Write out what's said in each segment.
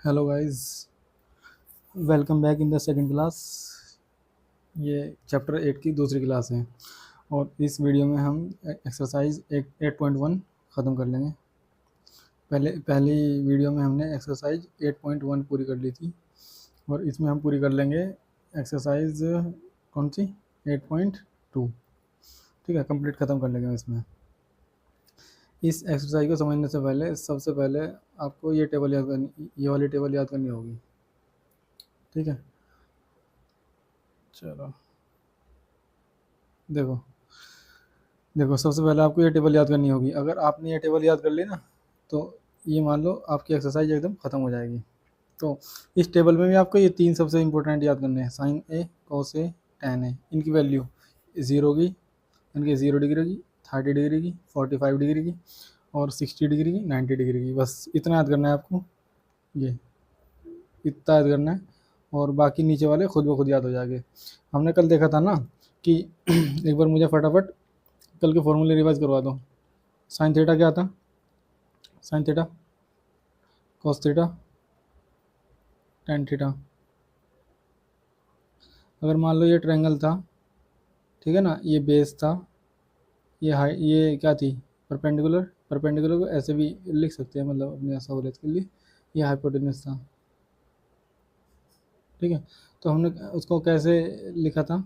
Hello guys, welcome back in the second class. ये chapter 8 की दूसरी क्लास है और इस वीडियो में हम एक्सरसाइज 8.1 ख़त्म कर लेंगे। पहली वीडियो में हमने एक्सरसाइज 8.1 पूरी कर ली थी और इसमें हम पूरी कर लेंगे एक्सरसाइज कौन सी 8.2। ठीक है, कंप्लीट ख़त्म कर लेंगे इसमें। इस एक्सरसाइज को समझने से पहले सबसे पहले आपको ये टेबल याद करनी, ये वाली टेबल याद करनी होगी। ठीक है, चलो देखो देखो सबसे पहले आपको ये टेबल याद करनी होगी। अगर आपने ये टेबल याद कर ली ना, तो ये मान लो आपकी एक्सरसाइज एकदम ख़त्म हो जाएगी। तो इस टेबल में भी आपको ये तीन सबसे इंपॉर्टेंट याद करने हैं, sign A, cos A, tan A. इनकी वैल्यू ज़ीरो की, इनकी 0 डिग्री की, 30 डिग्री की, 45 डिग्री की और 60 डिग्री की, 90 डिग्री की। बस इतना याद करना है आपको, ये इतना याद करना है और बाकी नीचे वाले खुद ब खुद याद हो जाएंगे। हमने कल देखा था ना कि एक बार मुझे फटाफट कल के फॉर्मूले रिवाइज करवा दो। साइन थीटा क्या था? Sine theta, cos theta, tan theta. अगर मान लो ये ट्रायंगल था, ठीक है ना, ये बेस था, ये क्या थी? परपेंडिकुलर। परपेंडिकुलर को ऐसे भी लिख सकते हैं, मतलब अपनी सहूलियत के लिए। ये हाइपोटेन्यूज था। ठीक है, तो हमने उसको कैसे लिखा था?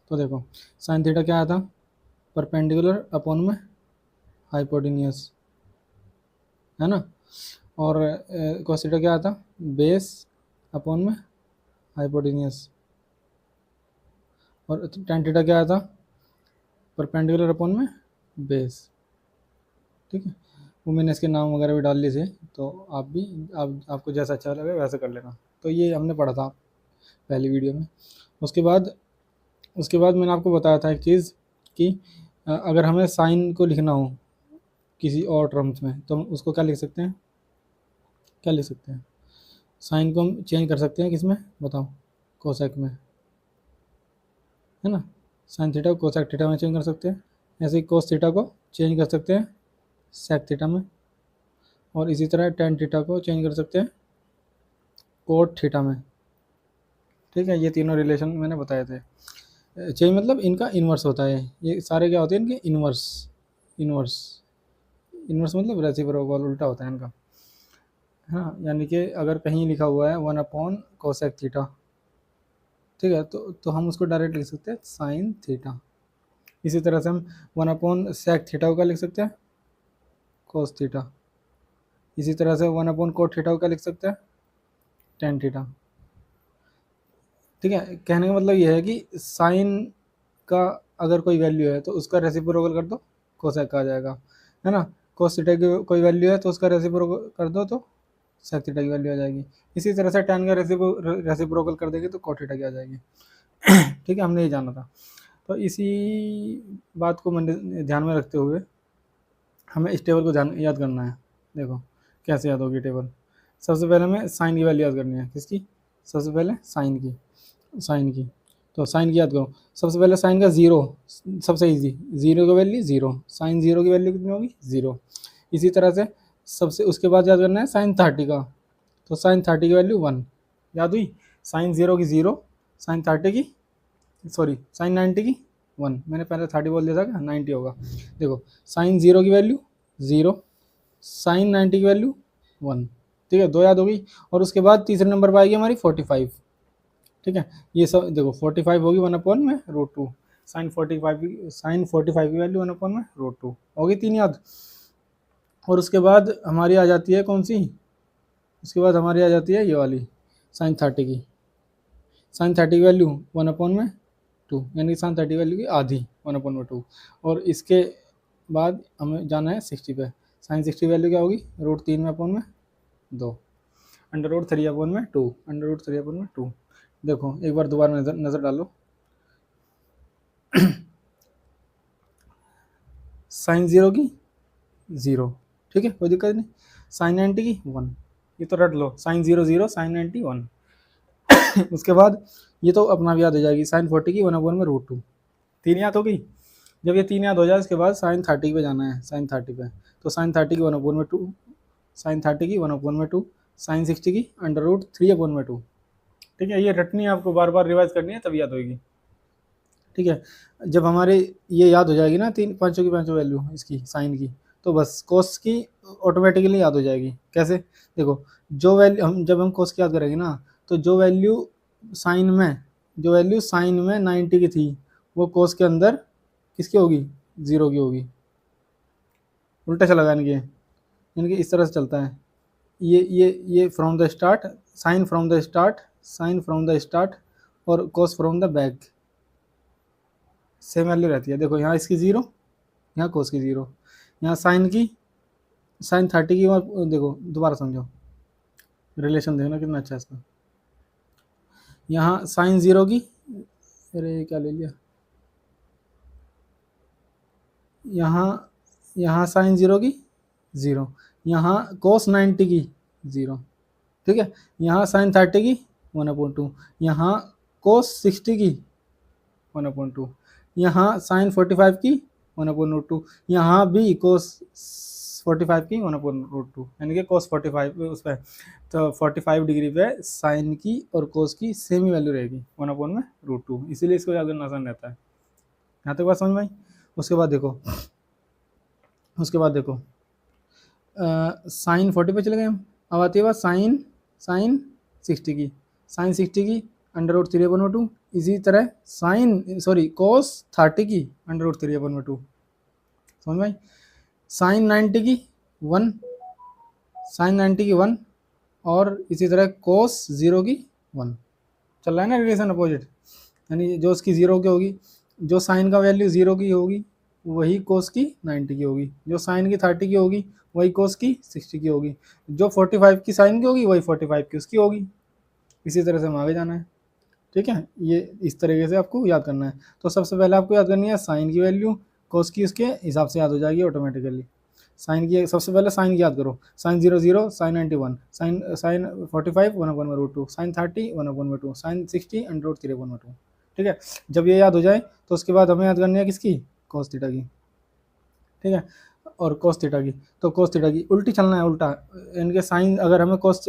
तो देखो, साइन थीटा क्या आया था? परपेंडिकुलर अपॉन में हाइपोटेन्यूज, है ना। और कॉस थीटा क्या आता? बेस अपॉन में हाइपोटेन्यूज। और टैन थीटा क्या आता? परपेंडिकुलर अपॉन में बेस। ठीक है, वो मैंने इसके नाम वगैरह भी डाल लिए थे, तो आप भी आपको जैसा अच्छा लगे वैसा कर लेना। तो ये हमने पढ़ा था पहली वीडियो में। उसके बाद मैंने आपको बताया था एक चीज़ कि अगर हमें साइन को लिखना हो किसी और टर्म्स में, तो हम उसको क्या लिख सकते हैं? क्या लिख सकते हैं? साइन को हम चेंज कर सकते हैं किस में बताओ? कोसेक में, है ना। साइन थीटा को कोसेक थीटा में चेंज कर सकते हैं। ऐसे ही कोस थीटा को चेंज कर सकते हैं सेक थीटा में। और इसी तरह टैन थीटा को चेंज कर सकते हैं कोट थीटा में। ठीक है, ये तीनों रिलेशन मैंने बताए थे। चेंज मतलब इनका इन्वर्स होता है। ये सारे क्या होते हैं? इनके इन्वर्स। इन्वर्स इन्वर्स मतलब रेसिप्रोकल, उल्टा होता है इनका। हाँ, यानी कि अगर कहीं लिखा हुआ है 1 अपॉन कोसेक थीटा, ठीक है, तो हम उसको डायरेक्ट लिख सकते हैं साइन थीटा। इसी तरह से हम 1 अपॉन सेक थीटा को क्या लिख सकते हैं? Cos theta. इसी तरह से 1 अपॉन कोट थीटा को क्या लिख सकते हैं? Tan theta. ठीक है, कहने का मतलब ये है कि साइन का अगर कोई वैल्यू है तो उसका रेसिप्रोकल कर दो, कोसेक का आ जाएगा, है ना। कोस थीटा की कोई वैल्यू है तो उसका रेसिप्रोकल कर दो तो सेक थीटा की वैल्यू आ जाएगी। इसी तरह से टैन का रेसिप्रोकल कर देगी तो कोट थीटा की आ जाएगी। ठीक है, हमने ये जाना था। तो इसी बात को ध्यान में रखते हुए हमें इस टेबल को याद करना है। देखो कैसे याद होगी टेबल। सबसे पहले हमें साइन की वैल्यू याद करनी है। किसकी? सबसे पहले साइन की। साइन की, तो साइन की याद करो। सबसे पहले साइन का ज़ीरो, सबसे इजी। ज़ीरो की वैल्यू ज़ीरो, साइन ज़ीरो की वैल्यू कितनी होगी? ज़ीरो। इसी तरह से सबसे उसके बाद याद करना है साइन 30 का, तो साइन 30 की वैल्यू 1। याद हुई? साइन ज़ीरो की ज़ीरो, साइन 30 की, सॉरी साइन 90 की 1। मैंने पहले 30 बोल दिया था, क्या 90 होगा। देखो, साइन ज़ीरो की वैल्यू ज़ीरो, साइन 90 की वैल्यू 1। ठीक है, दो याद हो गई। और उसके बाद तीसरे नंबर पर आएगी हमारी 45। ठीक है, ये सब देखो 45 होगी 1/√2। साइन 45 की वैल्यू 1/√2 होगी, तीन याद। और उसके बाद हमारी आ जाती है कौन सी? उसके बाद हमारी आ जाती है ये वाली साइन 30 की। साइन 30 की वैल्यू 1/2, यानी कि साइन 30 की वैल्यू की आधी 1/2। और इसके बाद हमें जाना है 60 पे। साइन 60 वैल्यू क्या होगी? √3 में अपॉन में 2, √3/2, √3/2। देखो एक बार दोबारा नज़र डालो। साइन 0 की 0, ठीक है, कोई दिक्कत नहीं। साइन 90 की 1, ये तो रट लो। Sign 0 0, sign 90 1। उसके बाद ये तो अपना भी याद हो जाएगी, साइन 40 की 1/√2। तीन याद हो गई। जब ये तीन याद हो जाए उसके बाद साइन 30 पे जाना है। साइन 30 पे, तो साइन 30 की 1/2, साइन 30 की 1/2, साइन 60 की √3/2। ठीक है, ये रटनी आपको बार बार रिवाइज करनी है तब याद होगी। ठीक है, जब हमारे ये याद हो जाएगी ना तीन पाँचों की पाँचों वैल्यू इसकी साइन की, तो बस कोस की ऑटोमेटिकली याद हो जाएगी। कैसे, देखो जो वैल्यू हम जब हम कोस की याद करेंगे ना, तो जो वैल्यू साइन में 90 की थी वो कोस के अंदर किसकी होगी, 0 की होगी। उल्टा चला यानी कि इस तरह से चलता है। ये from the start, sine from the start और cos from the back, same value रहती है। देखो यहाँ इसकी 0, यहाँ कोस की 0, यहाँ साइन 30 की, और देखो दोबारा समझो, रिलेशन देखना कितना अच्छा है इसका। यहाँ साइन 0 की, अरे क्या ले लिया, यहाँ साइन 0 की 0, यहाँ कोस 90 की 0। ठीक है, यहाँ साइन 30 की 1/2, यहाँ कोस 60 की 1/2, यहाँ साइन 45 की 1/2, यहाँ भी कोस 45 की 1/2, यानी कि कोस 45 उस पर, तो 45 डिग्री पे साइन की और कोस की सेम ही वैल्यू रहेगी 1/2, इसीलिए इसको याद करना आसान रहता है। यहाँ तक बात समझ में आई। उसके बाद देखो साइन 40 पे चले गए हम। अब आती है बात साइन 60 की, √3/2। इसी तरह कोस 30 की √3/2, समझ में आई। साइन 90 की 1 और इसी तरह कोस 0 की 1। चल रहा है ना रिलेशन अपोजिट, यानी जो उसकी 0 की होगी, जो साइन का वैल्यू 0 की होगी वही कोस की 90 की होगी, जो साइन की 30 की होगी वही कोस की 60 की होगी, जो 45 की साइन की होगी वही 45 की उसकी होगी। इसी तरह से हम आगे जाना है। ठीक है, ये इस तरीके से आपको याद करना है। तो सबसे पहले आपको याद करनी है साइन की वैल्यू, कोस की उसके हिसाब से याद हो जाएगी ऑटोमेटिकली। साइन की सबसे पहले साइन की याद करो, sine 0 0, sine 91, sine 45 1/2, sine 30 1/2, sine 60 √3/2। ठीक है, जब ये याद हो जाए तो उसके बाद हमें याद करनी है किसकी, कोस थीटा की। ठीक है, और कोस थीटा की, तो कोस थीटा की उल्टी चलना है, उल्टा, इनके साइन अगर हमें कोस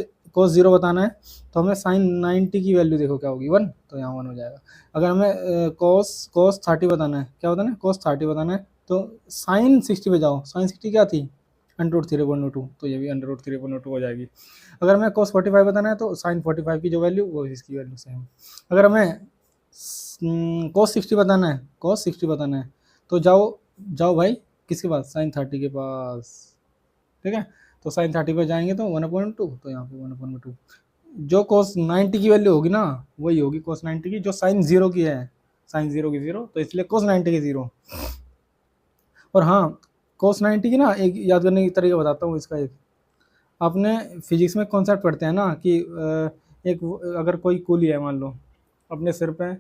0 बताना है तो हमें साइन 90 की वैल्यू देखो क्या होगी 1, तो यहाँ 1 हो जाएगा। अगर हमें कोस 30 बताना है, क्या बताना है, कोस 30 बताना है, तो साइन 60 पे जाओ, साइन 60 क्या थी √3/2, तो ये भी √3/2 हो जाएगी। अगर हमें कोस 45 बताना है तो साइन 45 की जो वैल्यू वो इसकी वैल्यू सेम। अगर हमें कोस 60 बताना है तो जाओ भाई किसके पास, साइन 30 के पास। ठीक है, तो साइन 30 पे जाएंगे तो 1/2, तो यहाँ पे 1/2। जो कोस 90 की वैल्यू होगी ना वही होगी कोस 90 की, जो साइन 0 की है, साइन 0 की 0, तो इसलिए कोस 90 की 0। और हाँ, कोस 90 की ना एक याद करने की तरीका बताता हूँ इसका। एक आपने फिजिक्स में कॉन्सेप्ट पढ़ते हैं ना कि एक अगर कोई कूली है, मान लो अपने सिर पे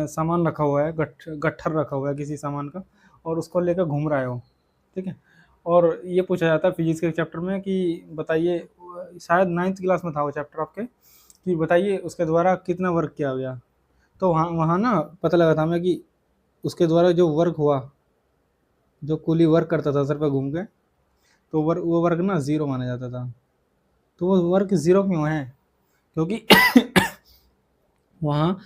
सामान रखा हुआ है, गट्ठर रखा हुआ है किसी सामान का, और उसको लेकर घूम रहा है वो। ठीक है, और ये पूछा जाता है फिजिक्स के चैप्टर में कि बताइए, शायद 9th क्लास में था वो चैप्टर आपके, कि बताइए उसके द्वारा कितना वर्क किया गया। तो वहाँ ना पता लगा था हमें कि उसके द्वारा जो वर्क हुआ, जो कूली वर्क करता था सर पे घूम के, तो वो वर्क ना 0 माना जाता था। तो वो वर्क 0 क्यों है, क्योंकि वहाँ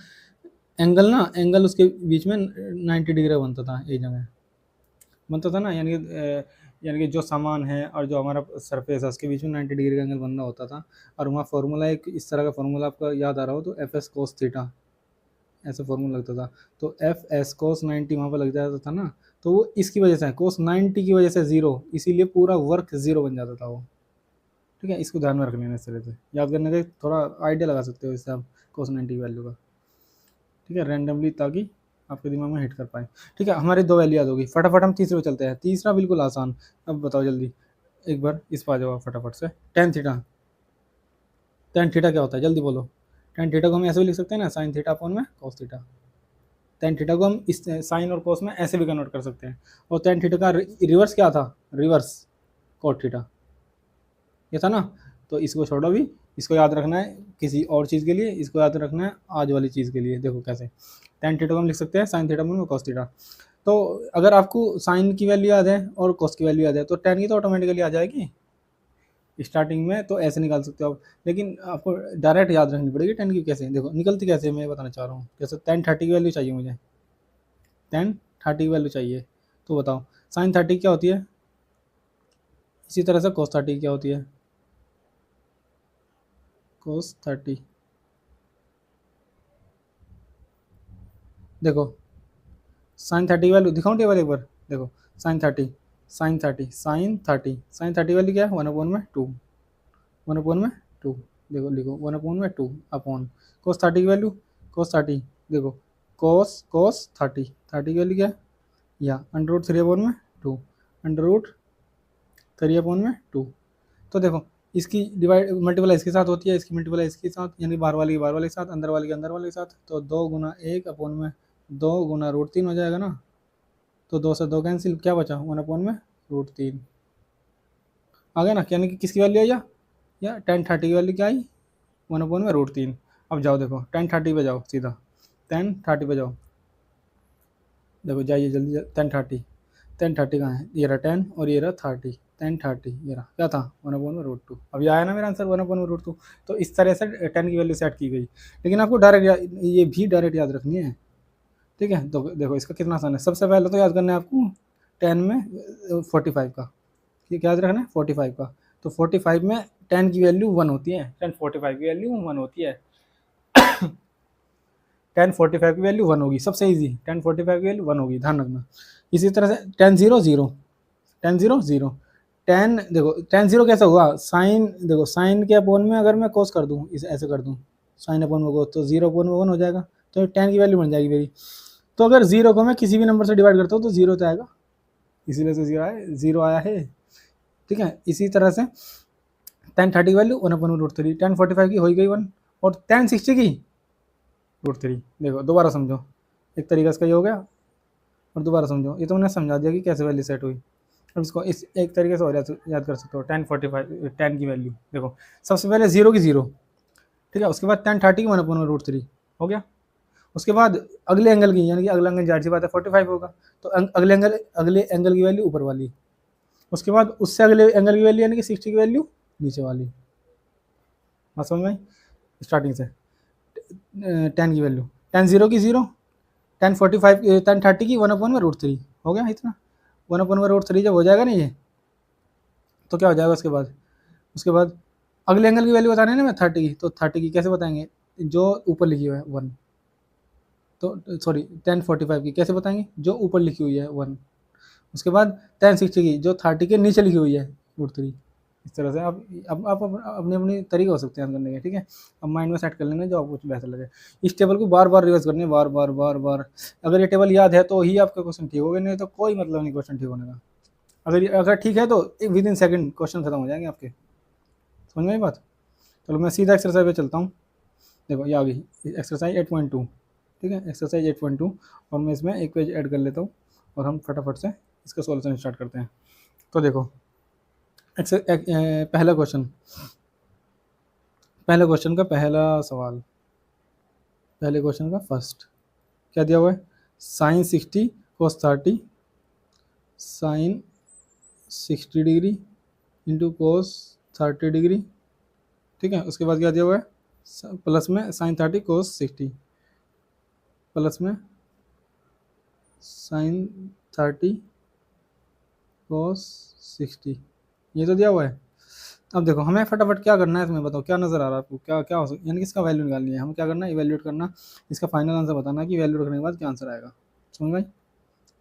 एंगल उसके बीच में 90 डिग्री बनता था, एक जगह बनता था ना, यानी कि जो सामान है और जो हमारा सरफेस है उसके बीच में 90 डिग्री का एंगल बनना होता था। और वहाँ फार्मूला एक इस तरह का फार्मूला आपका याद आ रहा हो तो FS cos थीटा, ऐसा फार्मूला लगता था। तो FS cos 90 वहाँ पर लग जाता था ना, तो वो इसकी वजह से cos 90 की वजह से 0, इसीलिए पूरा वर्क 0 बन जाता था वो। ठीक है, इसको ध्यान में रख लेना, इस तरह से याद करने का थोड़ा आइडिया लगा सकते हो इससे आप cos 90 की वैल्यू का। ठीक है, रैंडमली, ताकि आपके दिमाग में हिट कर पाए। ठीक है, हमारी 2 वैल्यू याद होगी। फटाफट हम तीसरे पे चलते हैं। तीसरा बिल्कुल आसान, अब बताओ जल्दी, एक बार इस पर आ जाओ फटाफट से। टेन थीटा क्या होता है, जल्दी बोलो। टेन थीटा को हम ऐसे भी लिख सकते हैं ना, साइन थीटा अपॉन में कॉस थीटा। टेन थीटा को हम इस साइन और कॉस में ऐसे भी कन्वर्ट कर सकते हैं। और टेन थीटा का रिवर्स क्या था, रिवर्स कॉट थीटा, ये था ना। तो इसको छोड़ो भी, इसको याद रखना है किसी और चीज़ के लिए, इसको याद रखना है आज वाली चीज़ के लिए। देखो कैसे, टेन थीटा को हम लिख सकते हैं साइन थीटा में कॉस थीटा। तो अगर आपको साइन की वैल्यू याद है और कॉस की वैल्यू याद है तो टेन की तो ऑटोमेटिकली आ जाएगी। स्टार्टिंग में तो ऐसे निकाल सकते हो आप, लेकिन आपको डायरेक्ट याद रखनी पड़ेगी 10 की कैसे। देखो निकलती कैसे मैं बताना चाह रहा हूँ। जैसे 10 30 की वैल्यू चाहिए मुझे, 10 30 की वैल्यू चाहिए, तो बताओ साइन 30 क्या होती है। इसी तरह से कोस 30 क्या होती है, कोस 30। देखो साइन 30 की वैल्यू दिखाऊँ टेबल एक बार। देखो sine 30, sine 30, sine 30, sine 30 value क्या है, 1/2, 1/2। देखो लिखो 1/2 अपॉन कोस 30 की वैल्यू, कोस 30। देखो कोस कोस 30, 30 की वैल्यू क्या है, या √3/2, √3/2। तो देखो इसकी डिवाइड मल्टीप्लाई इसके साथ होती है, इसकी मल्टीप्लाई इसके साथ, यानी बाहर वाले की बाहर वाले के साथ, अंदर वाले के अंदर वाले के साथ। तो 2 × 1/2 हो जाएगा ना। तो 2 से 2 कैंसिल, क्या बचा 1/√3 आ गया ना। यानी कि किसकी वैल्यू आई, या 10 30 की वैल्यू क्या आई, 1/√3। अब जाओ देखो 10 30 पे जाओ सीधा, 10 30 पे जाओ। देखो जाइए जल्दी, 10 30 कहाँ है, ये रहा 10 और ये रहा 30, 10 30 ये रहा, क्या था 1/√2। अब ये आया ना मेरा आंसर 1/√2। तो इस तरह से 10 की वैल्यू सेट की गई। लेकिन आपको डायरेक्ट ये भी डायरेक्ट याद रखनी है, ठीक है। तो देखो इसका कितना आसान है। सबसे पहले तो याद करना है आपको 10 में 45 का, ये क्या याद रखना है 45 का। तो 45 में 10 की वैल्यू 1 होती है, 10 45 की वैल्यू 1 होती है। 10 45 की वैल्यू 1 होगी, सबसे इजी 10 45 की वैल्यू 1 होगी, ध्यान रखना। इसी तरह से 10 0 0, 10 0 0, 10 देखो 10 0 कैसा हुआ, साइन देखो साइन के अपोन में अगर मैं कोस कर दूँ, इसे ऐसे कर दूँ, साइन अपोन में कोस, तो 0/1 हो जाएगा, तो 10 की वैल्यू बन जाएगी मेरी। तो अगर 0 को मैं किसी भी नंबर से डिवाइड करता हूँ तो 0 तो आएगा, इसीलिए से 0 आया है, ठीक है। इसी तरह से 10 30 की वैल्यू 1/√3, 10 45 की हो गई 1, और 10 60 की √3। देखो दोबारा समझो, एक तरीका इसका ये हो गया, और दोबारा समझो, ये तो मैंने समझा दिया कि कैसे वैल्यू सेट हुई। अब इसको इस एक तरीके से और याद कर सकते हो। 10 45 10 की वैल्यू देखो, सबसे पहले 0 की 0, ठीक है। उसके बाद 10 30 की 1/√3 हो गया। उसके बाद अगले एंगल की, यानी कि अगला एंगल जाहिर सी बात है 45 होगा, तो अगले एंगल की वैल्यू ऊपर वाली। उसके बाद उससे अगले एंगल की वैल्यू यानी कि 60 की वैल्यू नीचे वाली। बात समझ में, स्टार्टिंग से 10 की वैल्यू, 10 0 की 0, 10 45 10 30 की 1/√3 हो गया इतना। 1/√3 जब हो जाएगा ना ये, तो क्या हो जाएगा उसके बाद अगले एंगल की वैल्यू बताना है ना मैं 30 की, तो 30 की कैसे बताएंगे, जो ऊपर लिखी हुई है 1। तो सॉरी 10 45 की कैसे बताएंगे, जो ऊपर लिखी हुई है 1। उसके बाद 10 60 की जो 30 के नीचे लिखी हुई है √3। इस तरह से आप अपने अपने तरीके हो सकते हैं करने के, ठीक है। अब माइंड में सेट कर लेंगे जो आपको बेहतर लगे। इस टेबल को बार बार रिवर्स करने, बार बार बार बार। अगर ये टेबल याद है तो ही आपका क्वेश्चन ठीक होगा, नहीं तो कोई मतलब नहीं क्वेश्चन ठीक होने का। अगर ठीक है तो विद इन सेकंड क्वेश्चन खत्म हो जाएंगे आपके, समझ में आई बात। चलो मैं सीधा एक्सरसाइज पे चलता हूँ। देखो ये आ गई एक्सरसाइज 8.2, ठीक है, एक्सरसाइज 8.2। और मैं इसमें एक पेज ऐड कर लेता हूँ और हम फटाफट से इसका सॉल्यूशन स्टार्ट करते हैं। तो देखो पहला क्वेश्चन का पहला सवाल, पहले क्वेश्चन का फर्स्ट क्या दिया हुआ है, sine 60 cos 30, sine 60 degree into cos 30 degree, ठीक है। उसके बाद क्या दिया हुआ है, प्लस में साइन 30 कोस 60, प्लस में साइन 30 कोस 60, ये तो दिया हुआ है। अब देखो हमें फटाफट क्या करना है इसमें, बताओ क्या नज़र आ रहा है आपको, क्या क्या हो सकता, यानी कि इसका वैल्यू निकालनी है। हमें क्या करना है, इवैल्यूएट करना, इसका फाइनल आंसर बताना कि वैल्यू रखने के बाद क्या आंसर आएगा। समझ भाई,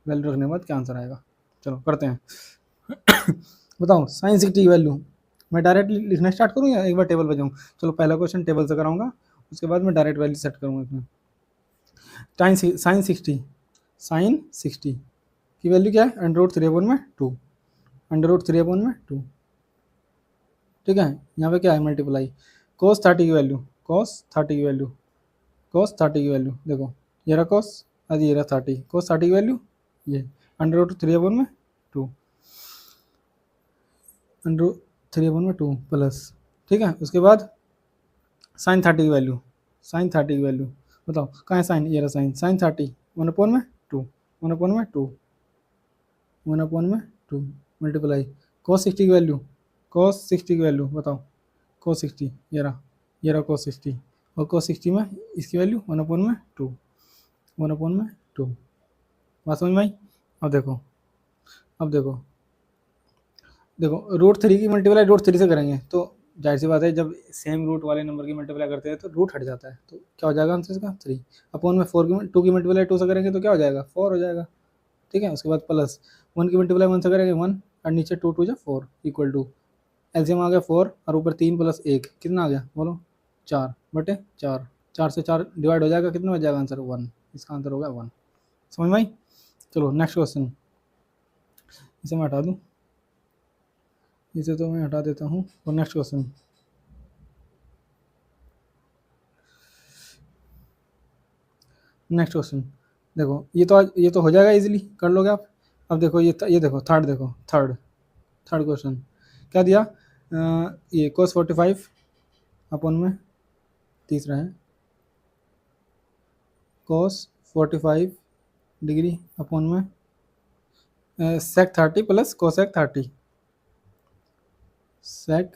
वैल्यू रखने के बाद क्या आंसर आएगा। चलो करते हैं। बताओ साइन 60 की वैल्यू, मैं डायरेक्ट लिखना स्टार्ट करूँ या एक बार टेबल पे जाऊँ। चलो पहला क्वेश्चन टेबल से कराऊंगा, उसके बाद मैं डायरेक्ट वैल्यू सेट करूँगा इसमें। साइन 60 की वैल्यू क्या है, √3/2, √3/2, ठीक है। यहाँ पे क्या है मल्टीप्लाई, कोस 30 की वैल्यू, कोस 30 की वैल्यू, कोस 30 की वैल्यू देखो, ये रहा कोस, अरे ये रहा 30, कोस 30 की वैल्यू ये √3/2, √3/2 प्लस, ठीक है। उसके बाद साइन 30 की वैल्यू, साइन 30 की वैल्यू बताओ कहाँ है साइन, ये रहा साइन, साइन 30 1/2, 1/2, 1/2 मल्टीप्लाई कोस 60 की वैल्यू, cos 60 की वैल्यू बताओ, cos 60 ये रहा cos 60, और cos 60 में इसकी वैल्यू 1 में 2, 1/2। बात समझ में आई? अब देखो, अब देखो देखो √3 की मल्टीप्लाई √3 से करेंगे तो जाहिर सी बात है, जब सेम रूट वाले नंबर की मल्टीप्लाई करते हैं तो रूट हट जाता है, तो क्या हो जाएगा आंसर इसका 3। अपॉन में 4 की 2 की मल्टीप्लाई 2 से करेंगे तो क्या हो जाएगा 4 हो जाएगा। ठीक है, उसके बाद प्लस 1 की मल्टीप्लाई 1 से करेंगे 1, और नीचे 2 2 जा 4 इक्वल टू एलसीएम आ गया 4, और ऊपर 3 + 1 कितना आ गया बोलो 4/4। 4 से 4 डिवाइड हो जाएगा, कितना बच जाएगा आंसर 1। इसका आंसर होगा 1। समझ में आई? चलो नेक्स्ट क्वेश्चन, इसे मैं हटा दूँ, इसे तो मैं हटा देता हूँ, और नेक्स्ट क्वेश्चन देखो, ये तो हो जाएगा इजीली, कर लोगे आप। अब देखो ये देखो थर्ड, देखो थर्ड क्वेश्चन क्या दिया, ये cos 45 अपॉन में तीसरा है cos 45 डिग्री अपॉन में sec 30 plus cosec 30, sec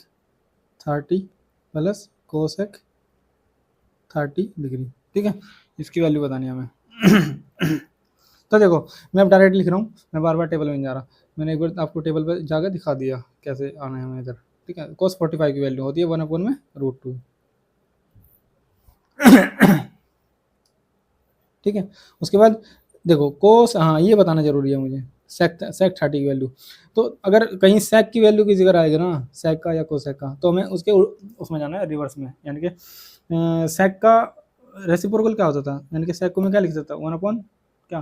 30 plus cosec 30 degree. ठीक है, इसकी वैल्यू बतानी है हमें। तो देखो मैं अब डायरेक्ट लिख रहा हूँ, मैं बार बार टेबल में नहीं जा रहा, मैंने एक बार आपको टेबल पर जाकर दिखा दिया कैसे आना है हमें इधर। ठीक है, cos 45 की वैल्यू होती है 1/√2। ठीक है, उसके बाद देखो कोस, हाँ ये बताना जरूरी है मुझे, सेक 30 की वैल्यू। तो अगर कहीं सेक की वैल्यू की जिक्र आएगा ना, सेक का या कोसेक का, तो हमें उसके उसमें जाना है रिवर्स में, यानी कि सेक का रेसिप्रोकल क्या होता था, यानी कि सेक को मैं क्या लिख सकता हूँ 1 क्या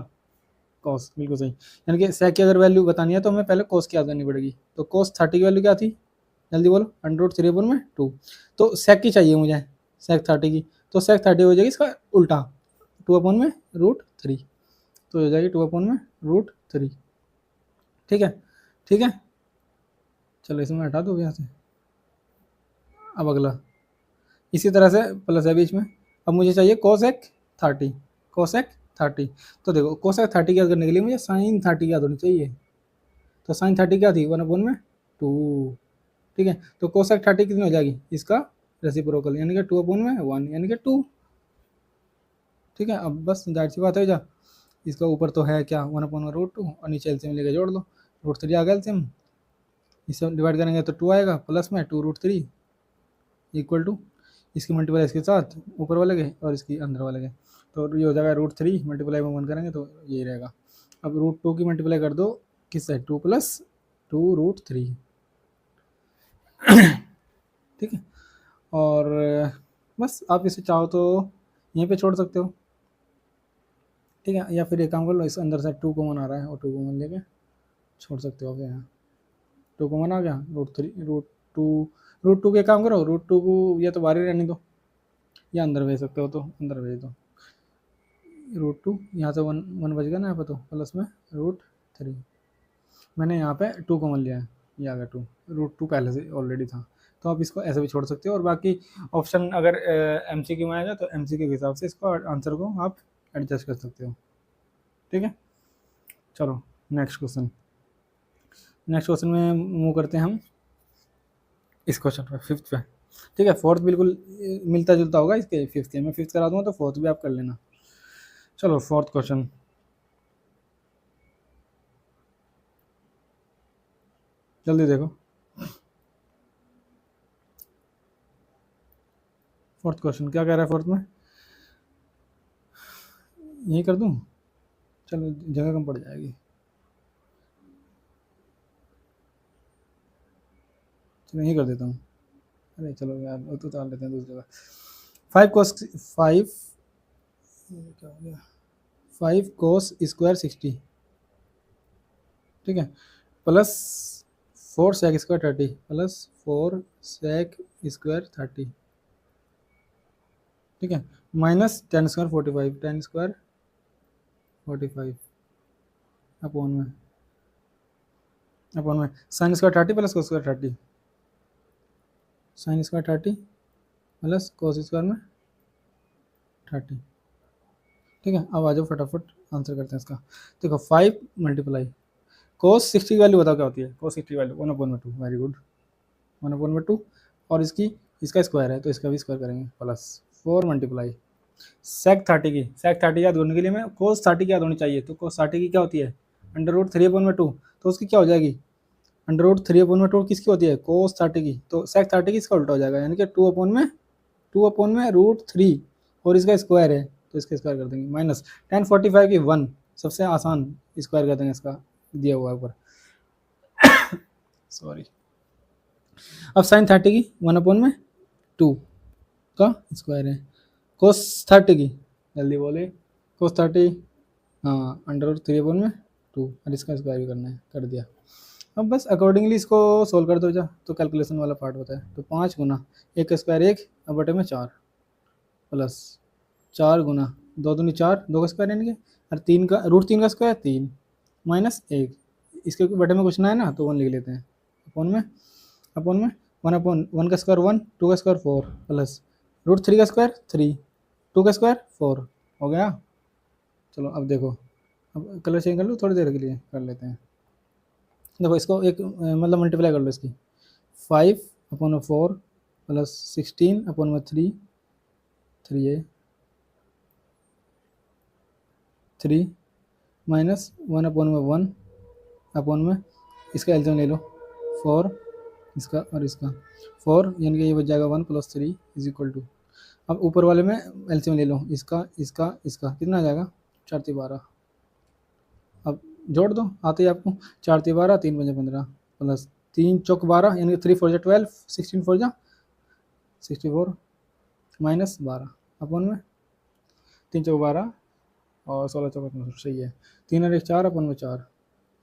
कॉस, बिल्कुल सही। यानी कि सेक की अगर वैल्यू बतानी है तो हमें पहले कॉस की याद करनी पड़ेगी। तो कॉस 30 की वैल्यू क्या थी, जल्दी बोलो, 3/2। तो सेक की चाहिए मुझे, सेक 30 की, तो सेक 30 हो जाएगी इसका उल्टा 2/√3, तो हो जाएगी 2/√3। ठीक है, ठीक है, चलो इसमें हटा दो यहाँ से। अब अगला इसी तरह से प्लस है बीच में। अब मुझे चाहिए कोसेक 30, कोसेक 30। तो देखो कोसेक 30 की याद करने के लिए मुझे साइन 30 की याद होनी चाहिए। तो साइन 30 क्या थी 1/2। ठीक है, तो कोसेक 30 कितनी हो जाएगी, इसका रेसिप्रोकल, यानी कि 2/1 यानी कि 2। ठीक है, अब बस जाहिर सी बात है जा, इसका ऊपर तो है क्या 1/√2, और नीचे एलसीएम लेके जोड़ दो, √3 आ गया एलसीएम, इसे डिवाइड करेंगे तो 2 आएगा, प्लस में 2√3 इक्वल टू इसकी मल्टीप्लाई इसके साथ ऊपर वाले के और इसकी अंदर वाले के, तो ये हो जाएगा √3 मल्टीप्लाई में 1 करेंगे तो ये रहेगा। अब √2 की मल्टीप्लाई कर दो किस साइड, 2 + 2√3। ठीक है, और बस आप इसे चाहो तो यहीं पे छोड़ सकते हो। ठीक है, या फिर एक काम कर लो, इस अंदर से 2 कॉमन आ रहा है और 2 कॉमन लेके छोड़ सकते हो। क्या यहाँ 2 कॉमन आ गया, √2 के काम करो, √2 को या तो बाहर ही रहने दो या अंदर भेज सकते हो तो अंदर भेज दो। √2 यहाँ से 1 बच गया ना यहाँ पे, तो प्लस में √3, मैंने यहाँ पे 2 कॉमन लिया है, ये आ गया 2, √2 पहले से ऑलरेडी था, तो आप इसको ऐसे भी छोड़ सकते हो। और बाकी ऑप्शन अगर एमसीक्यू में आएगा तो एमसीक्यू के हिसाब से इसको आंसर को आप एडजस्ट कर सकते हो। ठीक है, चलो नेक्स्ट क्वेश्चन में मूव करते हैं हम इस क्वेश्चन पे, फिफ्थ पे। ठीक है, फोर्थ बिल्कुल मिलता जुलता होगा इसके फिफ्थ के, मैं फिफ्थ करा दूंगा तो फोर्थ भी आप कर लेना। चलो फोर्थ क्वेश्चन, जल्दी देखो। फोर्थ क्वेश्चन क्या कह रहा है, फोर्थ में यही कर दूं, चलो जगह कम पड़ जाएगी, चलो यही कर देता हूँ। अरे चलो यार वो तो डाल लेते हैं दूसरी जगह। 5 क्या हो गया, 5 cos² 60। ठीक है, प्लस 4 sec² 30 प्लस 4 sec² 30। ठीक है, माइनस tan² 45, tan² 45 अपॉन में sin² 30 plus cos² 30, sin² 30 plus cos² में 30। ठीक है, अब आ जाओ फटाफट आंसर करते हैं इसका। देखो 5 मल्टीप्लाई cos 60 की वैल्यू बताओ क्या होती है, cos 60 की value 1/2, very good. One upon में 2, और इसका स्क्वायर है तो इसका भी स्क्वायर करेंगे, प्लस 4 मल्टीप्लाई सेक 30 याद करने के लिए मैं कोस 30 याद होनी चाहिए, तो कोस 30 की क्या होती है अंडर रूट 3 अपॉन में 2, तो उसकी क्या हो जाएगी अंडर रूट 3 अपॉन में 2 किसकी होती है कोस 30 की, तो सेक 30 की इसका उल्टा हो जाएगा, यानी कि 2 अपॉन में रूट 3 और इसका स्क्वायर है तो इसका स्क्वायर कर देंगे, माइनस टेन 45 की 1, सबसे आसान स्क्वायर कर देंगे इसका दिया हुआ है ऊपर, सॉरी। अब साइन 30 की 1 अपॉन में 2 का स्क्वायर है, कोस 30 की जल्दी बोले कोस 30, हाँ अंडर रूट 3 अपॉन में 2, और इसका स्क्वायर भी करना है, कर दिया। अब बस अकॉर्डिंगली इसको सोल्व कर दो जा, तो कैलकुलेशन वाला पार्ट होता है, तो 5 गुना 1 का स्क्वायर 1 अब बटे में 4 प्लस 4 गुना 2 दूनी 4 2 का स्क्वायर यानी कि, और 3 का रूट 3 का स्क्वायर 3 माइनस 1, इसके बटे में कुछ ना है ना तो 1 लिख लेते हैं, अपॉन में 1 अपॉन 1 का स्क्वायर 1 2 का स्क्वायर 4 प्लस रूट 3 का स्क्वायर 3 2 का स्क्वायर 4 हो गया। चलो अब देखो, अब कलर चेंज कर लो थोड़ी देर के लिए कर लेते हैं, देखो इसको एक मतलब मल्टीप्लाई कर लो इसकी, 5 अपॉन में 4 प्लस 16 अपॉन में 3 है 3 माइनस 1 अपॉन में 1 अपॉन में इसका एलसीएम ले लो 4 इसका और इसका 4, यानी कि ये बच जाएगा 1 प्लस 3 इज इक्वल टू, अब ऊपर वाले में एलसीएम ले लो इसका कितना आ जाएगा 4 3 12, अब जोड़ दो आते ही आपको 4 3 12 3 5 15 प्लस 3 चौक 12 यानी कि 3 4 12 16 4 64 माइनस 12 अपॉन में 3 चौक 12 और 16 चौक 19, सही है, 3 और 1 4 अपॉन में 4,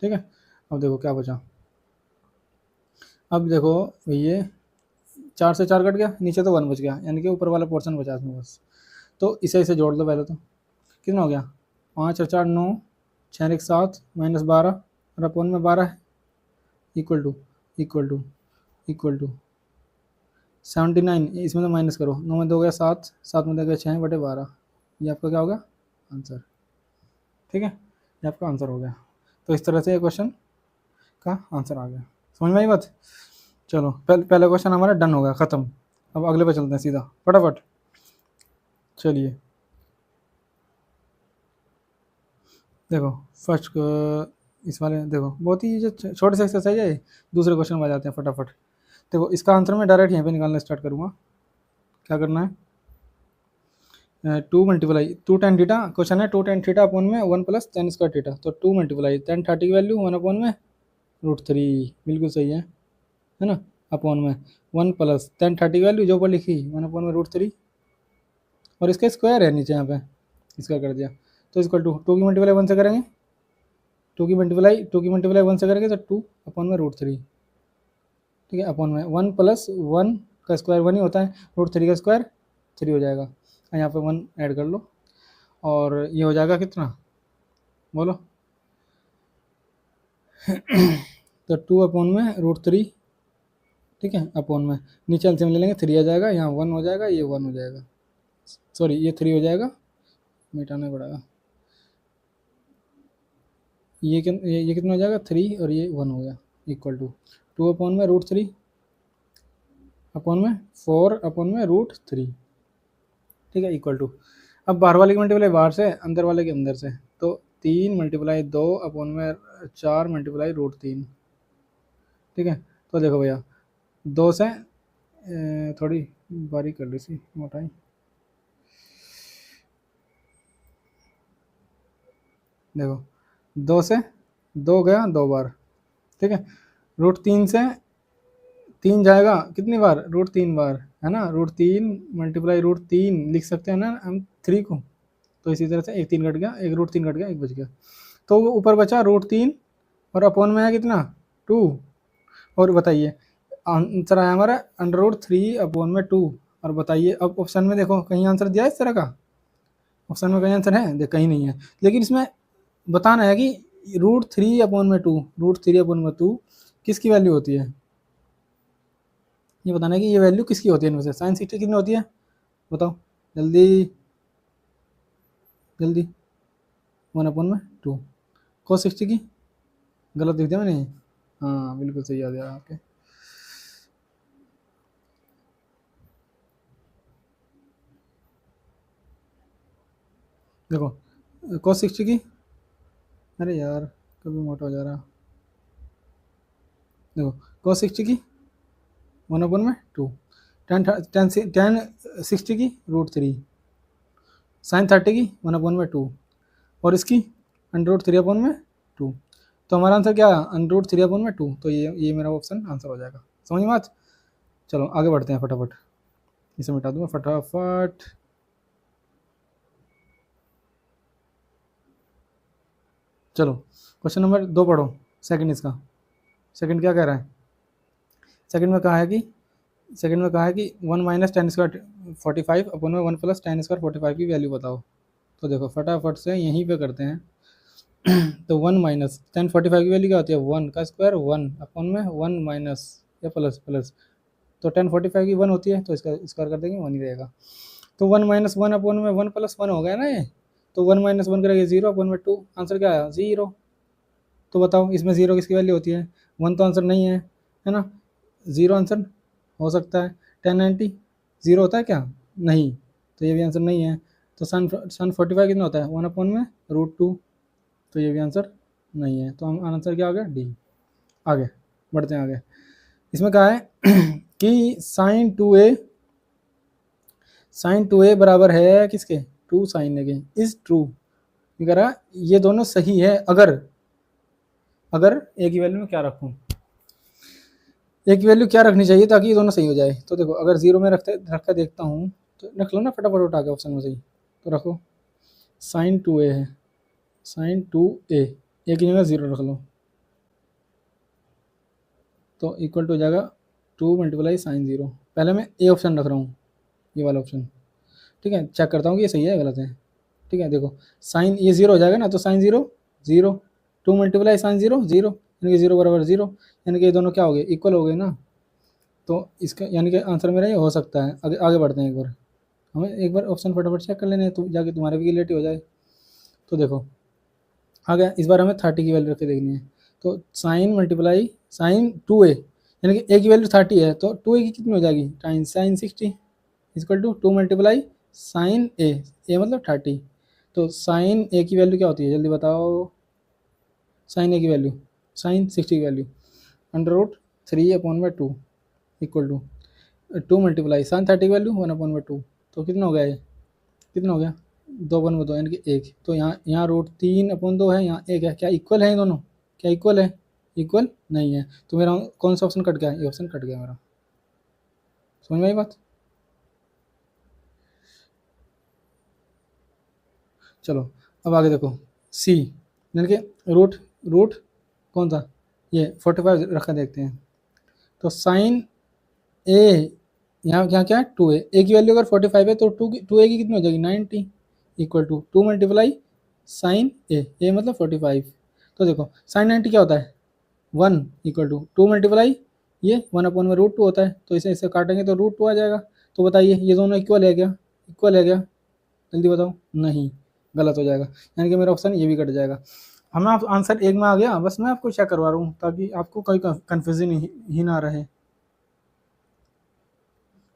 ठीक है। अब देखो क्या बचा, अब देखो ये 4 से 4 कट गया, नीचे तो 1 बच गया, यानी कि ऊपर वाला पोर्शन बचा इसमें बस, तो इसे जोड़ दो पहले, तो कितना हो गया 5 और 4 9 6 और 1 7 माइनस 12 और अपॉन में 12 है, equal to equal to equal to 79, इसमें तो माइनस करो, 9 में 2 गया 7 7 में 2 गया 6 बटे 12, ये आपका क्या होगा आंसर, ठीक है, ये आपका आंसर हो गया। तो इस तरह से ये क्वेश्चन का आंसर आ गया, समझ में आई बात। चलो पहला क्वेश्चन हमारा डन हो गया, ख़त्म। अब अगले पे चलते हैं सीधा फटाफट, चलिए देखो फर्स्ट इस वाले देखो बहुत ही जो छोटे से एक्सरसाइज है, दूसरे क्वेश्चन में आ जाते हैं फटाफट। देखो इसका आंसर मैं डायरेक्ट यहाँ पे निकालना स्टार्ट करूँगा, क्या करना है 2 मल्टीप्लाई 2 टेन थीटा, क्वेश्चन है 2 टेन थीटा अपॉन में 1 प्लस टेन स्क्वायर थीटा, तो 2 मल्टीप्लाई टेन 30 की वैल्यू 1 अपॉन में रूट 3, बिल्कुल सही है ना, अपॉन में 1 प्लस टेन 30 की वैल्यू जो ऊपर लिखी 1 अपॉन में रूट 3, और इसका स्क्वायर है नीचे यहाँ पे, इसका कर दिया, तो इसका 2 की मल्टीप्लाई 1 से करेंगे, 2 की मल्टीप्लाई 1 से करेंगे तो 2 अपॉन में रूट 3, ठीक है, अपॉन में 1 प्लस 1 का स्क्वायर 1 ही होता है, रूट 3 का स्क्वायर 3 हो जाएगा, यहाँ पे 1 ऐड कर लो और ये हो जाएगा कितना बोलो तो 2 अपॉन में रूट 3, ठीक है, अपॉन में नीचे एलसीएम ले लेंगे 3 आ जाएगा, यहाँ 1 हो जाएगा, ये 1 हो जाएगा, सॉरी ये 3 हो जाएगा, मिटाना पड़ेगा, ये कितना हो जाएगा 3 और ये 1 हो गया, इक्वल टू 2 अपॉन में रूट 3 अपॉन में 4 अपॉन में रूट 3, ठीक है, इक्वल टू, अब बाहर वाले की मल्टीप्लाई बाहर से, अंदर वाले के अंदर से, तो 3 मल्टीप्लाई 2 अपॉन में 4 मल्टीप्लाई रूट 3, ठीक है। तो देखो भैया 2 से थोड़ी बारीक कर ली सी मोटाई, देखो 2 से 2 गया 2 बार, ठीक है, रूट 3 से 3 जाएगा कितनी बार रूट 3 बार, है ना, रूट 3 मल्टीप्लाई रूट 3 लिख सकते हैं ना हम 3 को, तो इसी तरह से एक 3 कट गया, एक रूट 3 कट गया, एक बच गया, तो वो ऊपर बचा रूट 3 और अपॉन में है कितना 2, और बताइए आंसर आया हमारा अंडर रूट 3 अपॉन में 2, और बताइए अब ऑप्शन में देखो कहीं आंसर दिया है इस तरह का, ऑप्शन में कहीं आंसर है देख कहीं नहीं है, लेकिन इसमें बताना है कि रूट 3 अपॉन में 2 किसकी वैल्यू होती है, ये बताना है कि ये वैल्यू किसकी होती है इनमें से, साइन 60 कितनी होती है बताओ जल्दी जल्दी, 1 अपॉन में 2, cos 60 की गलत लिख दिया मैंने, हाँ बिल्कुल सही याद है आपके, देखो cos 60 की, अरे यार कभी मोटा हो जा रहा। देखो cos 60 की 1/2, टेन टेन 60 की √3, sin 30 की 1/2, और इसकी √3/2। तो हमारा आंसर क्या है? √3/2। तो ये मेरा ऑप्शन आंसर हो जाएगा। समझ में बात? चलो आगे बढ़ते हैं फटाफट, इसे मिटा दूंगा फटाफट। चलो क्वेश्चन नंबर 2 पढ़ो, सेकंड इसका। सेकंड क्या कह रहा है? सेकंड में कहा है कि सेकंड में कहा है कि 1 माइनस टेन स्क्वायर 45 अपन में 1 प्लस टेन स्क्वायर 45 की वैल्यू बताओ। तो देखो फटाफट से यहीं पे करते हैं। तो 1 माइनस टेन 45 की वैल्यू क्या होती है? 1 का स्क्वायर 1 अपन में 1 माइनस या प्लस प्लस, तो टेन 45 की 1 होती है, तो इसका स्क्वायर कर देंगे 1 ही रहेगा। तो 1 माइनस 1 अपन में 1 प्लस 1 हो गया ना ये। तो 1 माइनस 1 करेंगे 0 अपन में 2, आंसर क्या आया? 0। तो बताओ इसमें 0 किसकी वैल्यू होती है? 1 तो आंसर नहीं है ना? 0 आंसर हो सकता है। 1090 0 होता है क्या? नहीं, तो ये भी आंसर नहीं है। तो सन 45 कितना होता है? 1 अपन में √2, तो ये भी आंसर नहीं है। तो हम आंसर क्या आ गया? डी। आगे बढ़ते हैं आगे। इसमें कहा है कि sin 2a बराबर है किसके? 2 sin a के। इज ट्रू, ये कह रहा ये दोनों सही है अगर अगर ए की वैल्यू में क्या रखूं, ए की वैल्यू क्या रखनी चाहिए ताकि ये दोनों सही हो जाए। तो देखो अगर जीरो में रख कर देखता हूँ, तो रख लो ना फटाफट उठा के ऑप्शन में सही। तो रखो sin 2a है, sin 2a, ए की जगह 0 रख लो, तो इक्वल टू हो जाएगा 2 मल्टीप्लाई sin 0। पहले मैं ए ऑप्शन रख रहा हूँ, ये वाला ऑप्शन। ठीक है, चेक करता हूँ कि ये सही है गलत है। ठीक है, देखो साइन ये 0 हो जाएगा ना, तो sin 0 0, 2 मल्टीप्लाई sin 0 0, यानी कि 0 बराबर 0, यानी कि ये दोनों क्या हो गए? इक्वल हो गए ना। तो इसका यानी कि आंसर मेरा ये हो सकता है। आगे आगे बढ़ते हैं एक बार, हमें एक बार ऑप्शन फटाफट चेक कर लेने हैं, तो जाके तुम्हारे भी क्लियरिटी हो जाए। तो देखो आ गया, इस बार हमें 30 की वैल्यू रख के देखनी है। तो साइन मल्टीप्लाई sin 2a, यानी कि ए की वैल्यू 30 है, तो 2a की कितनी हो जाएगी? Time sine 60 equal to 2 multiply sine A मतलब 30। तो साइन ए की वैल्यू क्या होती है जल्दी बताओ? साइन ए की वैल्यू, साइन 60 की value √3/2 equal to 2 multiply sine 30 की वैल्यू 1/2। तो कितना हो गया ये? कितना हो गया? 2/2 यानी कि 1। तो यहाँ यहाँ √3/2 है, यहाँ 1 है। क्या इक्वल है ये दोनों? क्या इक्वल है? इक्वल नहीं है। तो मेरा कौन सा ऑप्शन कट गया? ये ऑप्शन कट गया मेरा। समझ में आई बात? चलो अब आगे देखो, सी यानी कि रूट रूट कौन था? ये 45 रखा देखते हैं। तो साइन ए, यहाँ यहाँ क्या है? 2a, ए की वैल्यू अगर 45 है तो 2a की कितनी हो जाएगी? 90 equal to 2 multiply sine A मतलब 45। तो देखो साइन 90 क्या होता है? 1 इक्वल टू 2 मल्टीप्लाई ये 1/√2 होता है, तो इसे इससे काटेंगे तो √2 आ जाएगा। तो बताइए ये दोनों इक्वल है क्या? इक्वल है क्या? जल्दी बताओ। नहीं, गलत हो जाएगा, यानी कि मेरा ऑप्शन ये भी कट जाएगा। हमें आप आंसर एक में आ गया, बस मैं आपको चेक करवा रहा हूँ ताकि आपको कोई कन्फ्यूजन ही ना रहे।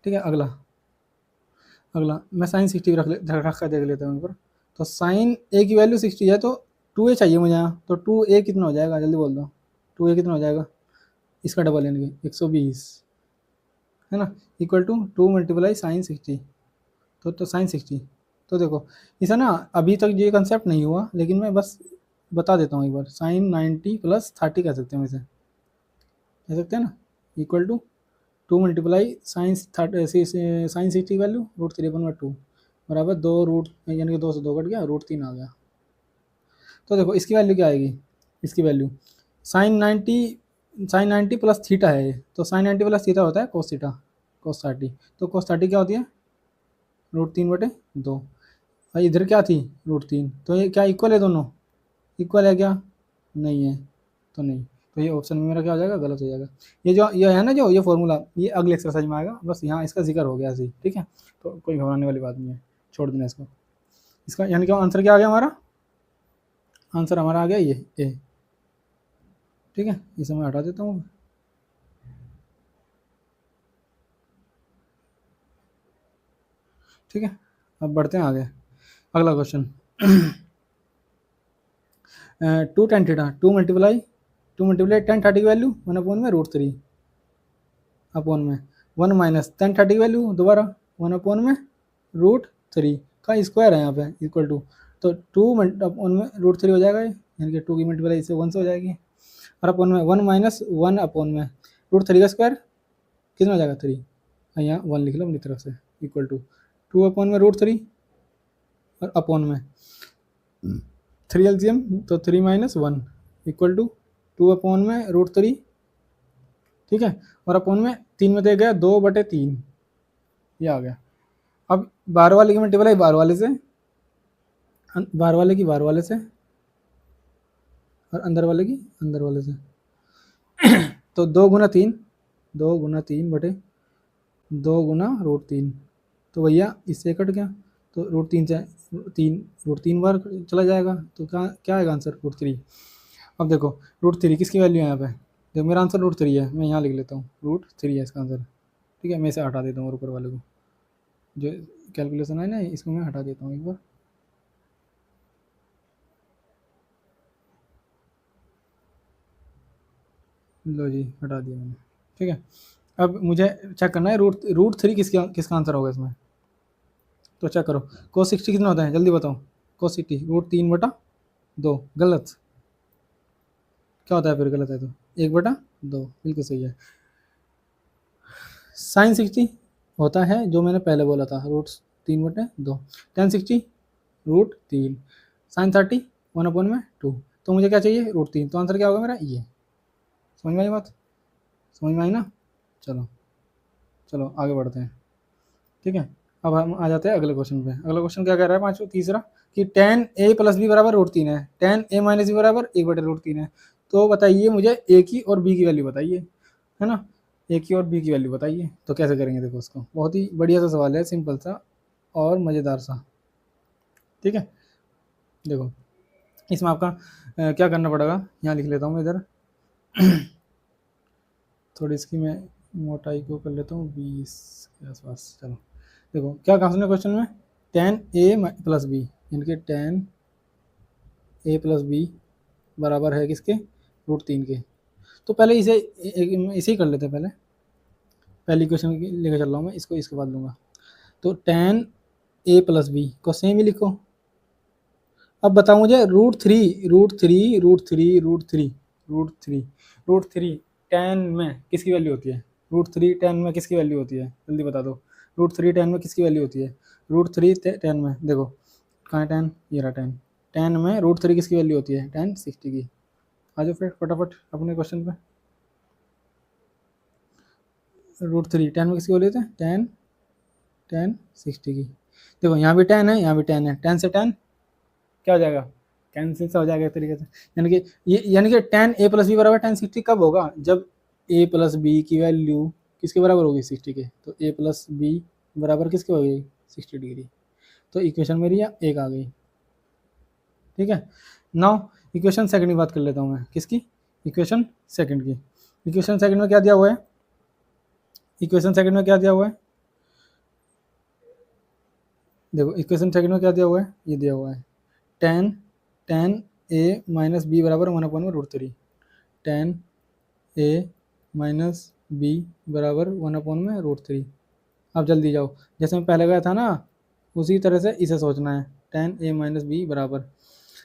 ठीक है, अगला अगला मैं साइन 60 रख कर देख लेता हूँ एक बार। तो साइन ए की वैल्यू 60 है, तो 2a चाहिए मुझे यहाँ। तो 2a कितना हो जाएगा जल्दी बोल दो? 2a कितना हो जाएगा? इसका डबल यानी कि 120 है ना, इक्वल टू 2 मल्टीप्लाई साइन 60। तो साइन 60। तो देखो इसे ना अभी तक ये कंसेप्ट नहीं हुआ, लेकिन मैं बस बता देता हूँ एक बार। साइन 90 प्लस 30 कह सकते हैं इसे, कह सकते हैं ना, equal to 2 multiply sine 60 value √3/2 बराबर 2 रूट, यानी कि 2 से 2 कट गया, √3 आ गया। तो देखो इसकी वैल्यू क्या आएगी? इसकी वैल्यू साइन 90 प्लस थीटा है ये, तो साइन 90 प्लस थीटा होता है कोस थीटा, कोस 30। तो कोस 30 क्या होती है? √3/2। भाई इधर क्या थी? √3। तो ये क्या इक्वल है दोनों? इक्वल है क्या? नहीं है, तो नहीं। तो ये ऑप्शन में मेरा क्या हो जाएगा? गलत हो जाएगा। ये है ना जो ये फॉर्मूला, ये अगले एक्सरसाइज में आएगा, बस यहाँ इसका जिक्र हो गया सही। ठीक है, तो कोई घबराने वाली बात नहीं है, छोड़ देना इसको। इसका यानी कि आंसर क्या आ गया हमारा? आंसर हमारा आ गया ये ए। ठीक है, इसे मैं हटा देता हूँ। ठीक है, अब बढ़ते हैं आगे। अगला question, two tan theta, two multiply tan thirty की वैल्यू 1/√3 अपॉन में 1 माइनस टेन थर्टी की वैल्यू दोबारा 1/√3 का स्क्वायर है यहाँ पे इक्वल टू, तो 2 अपॉन में √3 हो जाएगा, यानी कि 2 की मल्टीप्लाई इससे 1 से हो जाएगी, और अपॉन में 1 माइनस 1 अपॉन में √3 का स्क्वायर कितना हो जाएगा 3, यहाँ 1 लिख लो अपनी तरफ से, इक्वल टू 2 अपॉन में √3 और अपॉन में 3 एलसीएम तो 3 माइनस 1 इक्वल टू 2 अपॉन में √3, ठीक है, और अपॉन में 3 में दे गया 2/3, ये आ गया। अब बाहर वाले की मल्टीप्लाई बाहर वाले से, बाहर वाले की बाहर वाले से, और अंदर वाले की अंदर वाले से, तो 2 गुना 3 तो भैया इससे कट गया, तो √3 से √3 बार चला जाएगा, तो क्या आएगा आंसर √3। अब देखो √3 किसकी वैल्यू है यहाँ पे, देखो मेरा आंसर √3 है, मैं यहाँ लिख लेता हूँ √3 है इसका आंसर, ठीक है, मैं इसे हटा देता हूँ और ऊपर वाले को जो कैलकुलेशन है ना इसको मैं हटा देता हूँ एक बार, लो जी हटा दिया मैंने, ठीक है। अब मुझे चेक करना है √3 किसका आंसर होगा इसमें, तो चेक करो cos 60 कितना होता है जल्दी बताओ, cos 60 √3/2, गलत, क्या होता है फिर गलत है तो 1/2, बिल्कुल सही है। sin 60 होता है जो मैंने पहले बोला था √3/2, tan 60 √3, sin 30 1/2, तो मुझे क्या चाहिए √3, तो आंसर क्या होगा मेरा ये, समझ में आई बात, समझ में आई ना, चलो चलो आगे बढ़ते हैं, ठीक है। अब हम आ जाते हैं अगले क्वेश्चन पे, अगला क्वेश्चन क्या कह रहा है पांचवा तीसरा कि tan a प्लस बी बराबर √3 है, tan a माइनस बी बराबर 1/√3 है, तो बताइए मुझे a की और b की वैल्यू बताइए, है ना, a की और b की वैल्यू बताइए, तो कैसे करेंगे देखो उसको, बहुत ही बढ़िया सा सवाल है, सिंपल सा और मज़ेदार सा, ठीक है। देखो इसमें आपका क्या करना पड़ेगा, यहाँ लिख लेता हूँ मैं इधर थोड़ी इसकी मैं मोटाई को कर लेता हूँ 20 के आसपास, चलो देखो क्या कहा उसने क्वेश्चन में, tan a प्लस बी, यानी कि tan a प्लस बी बराबर है किसके √3 के, तो पहले इसे ही कर लेते हैं, पहली क्वेश्चन लेकर चल रहा हूँ मैं, इसको इसके बाद लूँगा, तो tan a प्लस बी को सेम ही लिखो। अब बताओ मुझे √3 tan में किसकी वैल्यू होती है, √3 tan में किसकी वैल्यू होती है जल्दी बता दो, √3 tan में किसकी वैल्यू होती है, √3 tan में देखो कहाँ है tan, ये रहा tan में √3 किसकी वैल्यू होती है tan 60 की, आ जाओ फिर फटाफट अपने क्वेश्चन पे, √3 tan में किसकी वैल्यू होती है tan 60 की, देखो यहाँ भी tan है यहाँ भी tan है, tan से tan क्या हो जाएगा कैंसिल सा हो जाएगा एक तरीके से, यानी कि tan a प्लस बी बराबर tan 60 कब होगा, जब a प्लस बी की वैल्यू किसके बराबर होगी 60 के, तो a प्लस बी बराबर किसके हो गई 60 डिग्री, तो इक्वेशन मेरी एक आ गई, ठीक है। नाउ इक्वेशन सेकंड की बात कर लेता हूँ मैं, किसकी इक्वेशन सेकंड की, इक्वेशन सेकंड में क्या दिया हुआ है, इक्वेशन सेकंड में क्या दिया हुआ है, देखो इक्वेशन सेकंड में क्या दिया हुआ है, ये दिया हुआ है tan a माइनस बी बराबर 1/√3, tan a माइनस बी बराबर 1/√3, अब जल्दी जाओ जैसे मैं पहले गया था ना उसी तरह से इसे सोचना है, tan a माइनस बी बराबर,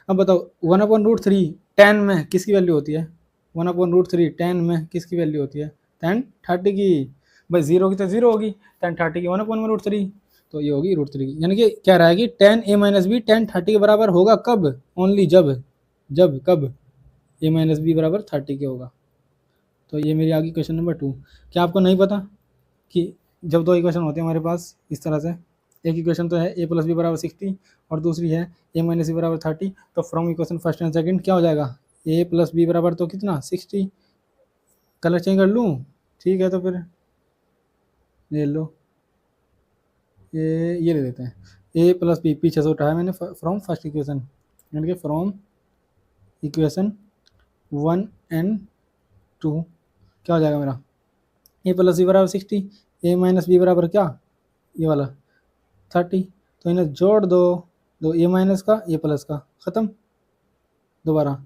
अब बताओ 1/√3 tan में किसकी वैल्यू होती है, 1/√3 tan में किसकी वैल्यू होती है tan 30 की, भाई जीरो की तो जीरो होगी, tan 30 की 1/√3, तो ये होगी √3 की, यानी कि क्या रहा है कि tan a minus B tan 30 के बराबर होगा कब, ओनली जब जब कब a माइनस बी बराबर 30 के होगा, तो ये मेरी आगे क्वेश्चन नंबर 2। क्या आपको नहीं पता कि जब दो इक्वेशन होते हैं हमारे पास इस तरह से, एक इक्वेशन तो है a प्लस बी बराबर 60 और दूसरी है a माइनस बी बराबर 30, तो from equation first and second क्या हो जाएगा a प्लस बी बराबर तो कितना 60, कलर चेंज कर लूँ, ठीक है, तो फिर ले लो ये ले लेते हैं a प्लस बी, पीछे से उठाया मैंने फ्रॉम फर्स्ट इक्वेशन, यानी कि फ्रॉम इक्वेशन 1 एंड 2 क्या हो जाएगा मेरा a प्लस बी बराबर 60, a माइनस बी बराबर क्या ये वाला 30, तो इन्हें जोड़ दो, दो ये माइनस का ये प्लस का, ख़त्म। दोबारा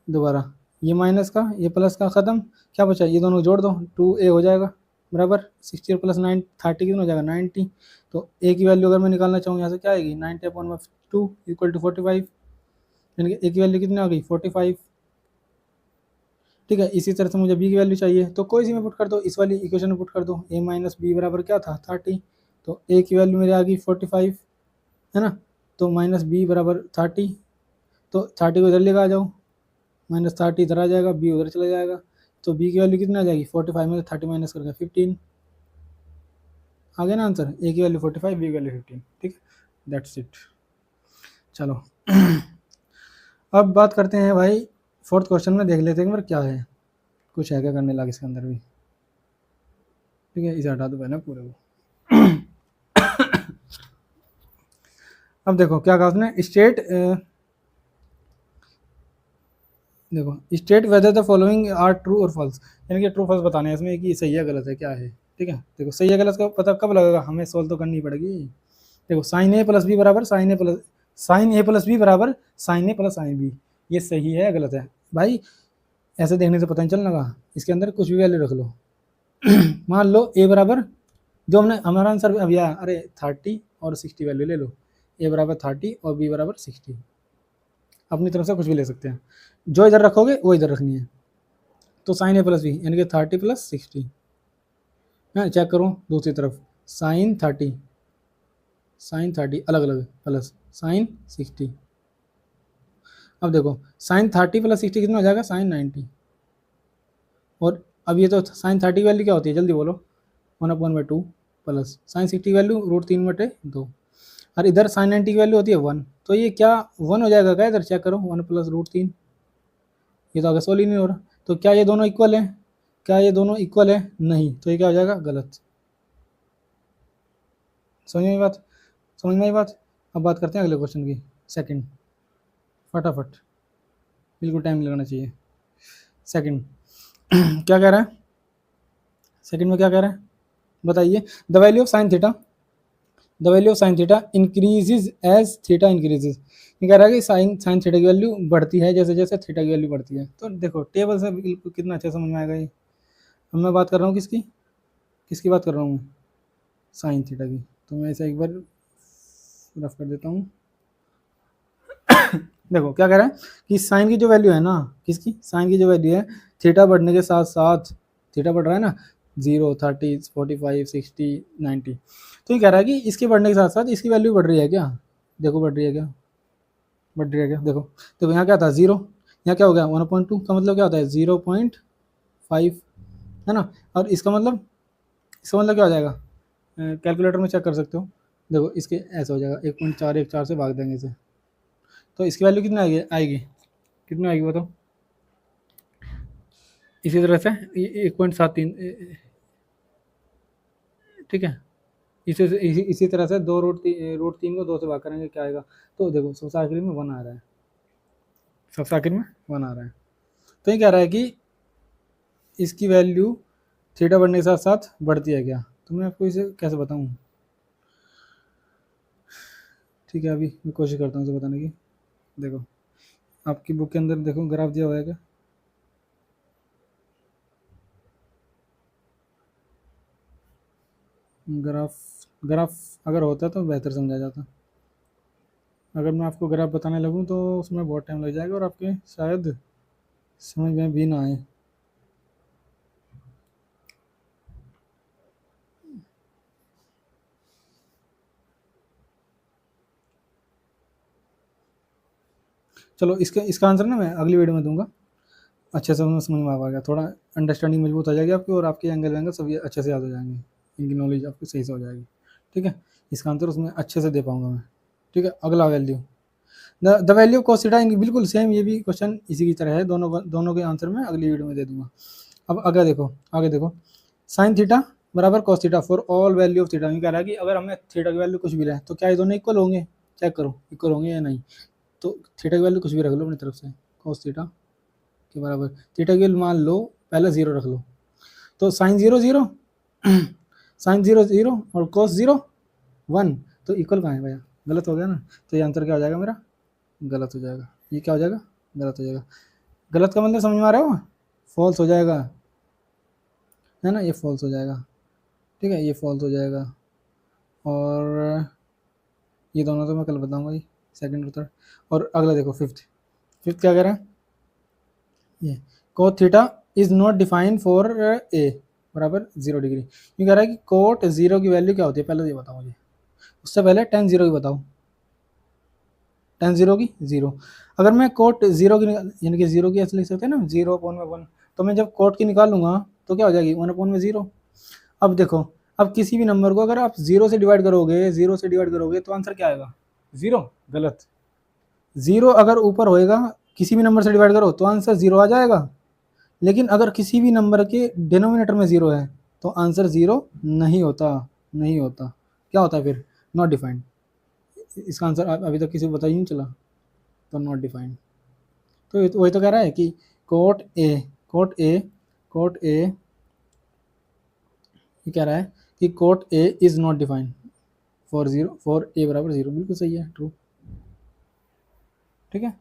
दोबारा ये माइनस का ये प्लस का, ख़त्म। क्या बचा, ये दोनों जोड़ दो, 2a हो जाएगा बराबर 60 और प्लस 9 30 कितना हो जाएगा 90। तो a की वैल्यू अगर मैं निकालना चाहूँ यहाँ से क्या आएगी 90/2 इक्वल टू 45, यानी कि a की वैल्यू कितनी आ गई 45। ठीक है, इसी तरह से मुझे b की वैल्यू चाहिए, तो कोई सी में पुट कर दो, इस वाली इक्वेशन में पुट कर दो, a माइनस बी बराबर क्या था 30। तो a की वैल्यू मेरी आ गई 45 है ना, तो माइनस बी बराबर 30, तो 30 को इधर लेकर आ जाओ, -30 इधर आ जाएगा, b उधर चला जाएगा, तो b की वैल्यू कितनी आ जाएगी 45 में 30 माइनस करके 15 आ गया ना आंसर। a की वैल्यू 45, b की वैल्यू 15। ठीक है, दैट्स इट। चलो अब बात करते हैं भाई फोर्थ क्वेश्चन में, देख लेते हैं एक बार क्या है, कुछ है क्या करने लगे इसके अंदर भी। ठीक है, इसे हटा दो पहले पूरे को। अब देखो क्या कहा उसने, स्टेट देखो state whether the following are true और फॉल्स, यानी कि ट्रू फॉल्स बताने हैं इसमें कि सही है गलत है क्या है। ठीक है, देखो सही है गलत का पता कब लगेगा, हमें सोल्व तो करनी पड़ेगी। देखो साइन ए प्लस बी बराबर साइन ए प्लस बी बराबर साइन ए प्लस साइन बी, ये सही है गलत है भाई, ऐसे देखने से पता नहीं चलने लगा, इसके अंदर कुछ भी वैल्यू रख लो। मान लो ए बराबर, जो हमने हमारा आंसर अभी आया, अरे 30 और 60 वैल्यू ले लो, ए बराबर 30 और बी बराबर 60, अपनी तरफ से कुछ भी ले सकते हैं, जो इधर रखोगे वो इधर रखनी है। तो साइन ए प्लस बी यानी कि 30 प्लस 60 है, चेक करो दूसरी तरफ, साइन 30 अलग अलग प्लस साइन 60। अब देखो साइन 30 प्लस 60 कितना हो जाएगा साइन 90, और अब ये तो साइन 30 वैल्यू क्या होती है जल्दी बोलो, 1/2 प्लस साइन 60 वैल्यू √3/2, और इधर साइन 90 की वैल्यू होती है 1, तो ये क्या 1 हो जाएगा क्या, इधर चेक करो 1 प्लस √3, ये तो आगे सोल्व ही नहीं हो रहा। तो क्या ये दोनों इक्वल है, क्या ये दोनों इक्वल है, नहीं, तो ये क्या हो जाएगा गलत। समझ में आई बात, समझ में आई बात। अब बात करते हैं अगले क्वेश्चन की, सेकंड, फटाफट, बिल्कुल टाइम लगाना चाहिए। सेकंड क्या कह रहा है, सेकंड में क्या कह रहा है बताइए, the value of sine theta, the value of sine theta increases as theta increases, ये कह रहा है कि साइन साइन थीटा की वैल्यू बढ़ती है जैसे जैसे थीटा की वैल्यू बढ़ती है। तो देखो टेबल से बिल्कुल कितना अच्छा समझ में आएगा ये। अब मैं बात कर रहा हूँ किसकी, किसकी बात कर रहा हूँ मैं, साइन थीटा की, तो मैं इसे एक बार रफ कर देता हूँ। देखो क्या कह रहा है कि साइन की जो वैल्यू है ना, किसकी, साइन की जो वैल्यू है, थीटा बढ़ने के साथ साथ, थीटा बढ़ रहा है ना 0 30 45 60 90, तो ये कह रहा है कि इसके बढ़ने के साथ साथ इसकी वैल्यू बढ़ रही है क्या, देखो बढ़ रही है क्या, बढ़ रही है क्या, देखो देखो यहाँ क्या था 0, यहाँ क्या हो गया 1/2 का मतलब क्या होता है 0.5 है ना, और इसका मतलब क्या हो जाएगा, कैलकुलेटर में चेक कर सकते हो, देखो इसके ऐसा हो जाएगा 1.414 से भाग देंगे इसे, तो इसकी वैल्यू कितनी आएगी आएगी, कितनी आएगी बताओ। इसी तरह से 1.73, ठीक है, इसी तरह से √3 को 2 से भाग करेंगे क्या आएगा, तो देखो सबसे आखिर में 1 आ रहा है, सबसे आखिर में 1 आ रहा है। तो ये कह रहा है कि इसकी वैल्यू थीटा बढ़ने के साथ साथ बढ़ती है क्या, तो मैं आपको इसे कैसे बताऊं। ठीक है, अभी मैं कोशिश करता हूँ इसे बताने की। देखो आपकी बुक के अंदर देखो ग्राफ दिया हुआ है क्या, ग्राफ, ग्राफ अगर होता तो बेहतर समझा जाता, अगर मैं आपको ग्राफ बताने लगूँ तो उसमें बहुत टाइम लग जाएगा और आपके शायद समझ में भी ना आए। चलो इसका आंसर ना मैं अगली वीडियो में दूंगा, अच्छे से समझ में आ गया, थोड़ा अंडरस्टैंडिंग मजबूत हो जाएगी आपकी, और आपके एंगल वैंगल सभी अच्छे से याद हो जाएंगे, इनकी नॉलेज आपकी सही से हो जाएगी। ठीक है, इसका आंसर उसमें अच्छे से दे पाऊंगा मैं। ठीक है, अगला value, the value of cos theta, बिल्कुल सेम ये भी क्वेश्चन इसी की तरह है, दोनों के आंसर मैं अगली वीडियो में दे दूंगा। अब आगे देखो साइन थीटा बराबर cos theta for all value of theta, ये कह रहा है कि अगर हमें थीटा की वैल्यू कुछ भी रहे तो क्या ये दोनों इक्वल होंगे, चेक करो इक्वल होंगे या नहीं। तो थीटा की वैल्यू कुछ भी रख लो अपनी तरफ से, कॉस थीटा के बराबर, थीटा की वैल्यू मान लो पहले 0 रख लो, तो साइन 0 0 साइन 0 0 और कॉस 0 1, तो इक्वल कहाँ है भैया, गलत हो गया ना, तो ये आंसर क्या हो जाएगा मेरा, गलत हो जाएगा। ये क्या हो जाएगा, गलत हो जाएगा। गलत का मतलब समझ में आ रहा हो, फॉल्स हो जाएगा, है ना, ये फॉल्स हो जाएगा। ठीक है, ये फॉल्स हो जाएगा। और ये दोनों तो मैं कल बताऊंगा जी, सेकंड और थर्ड। और अगला देखो फिफ्थ, फिफ्थ क्या कह रहा है, ये cot theta is not defined for a बराबर 0 डिग्री। ये कह रहा है कि कोट जीरो की वैल्यू क्या होती है, पहले ये बताओ मुझे, उससे पहले टेन जीरो की बताओ, टेन जीरो की जीरो। अगर मैं कोट जीरो की यानी कि जीरो की ऐसे लिख सकते हैं ना, 0/1, तो मैं जब कोट की निकालूंगा तो क्या हो जाएगी, 1/0। अब देखो, अब किसी भी नंबर को अगर आप जीरो से डिवाइड करोगे, जीरो से डिवाइड करोगे तो आंसर क्या आएगा, जीरो, गलत। जीरो अगर ऊपर होएगा, किसी भी नंबर से डिवाइड करो तो आंसर जीरो आ जाएगा। लेकिन अगर किसी भी नंबर के डिनोमिनेटर में जीरो है तो आंसर जीरो नहीं होता, नहीं होता। क्या होता है फिर, नॉट डिफाइंड। इसका आंसर अभी तक किसी को पता ही नहीं चला, तो नॉट डिफाइंड। तो वही तो कह रहा है कि cot A, cot A, cot A, ये कह रहा है कि cot A is not defined for zero, for a बराबर जीरो। बिल्कुल सही है, ट्रू। ठीक है,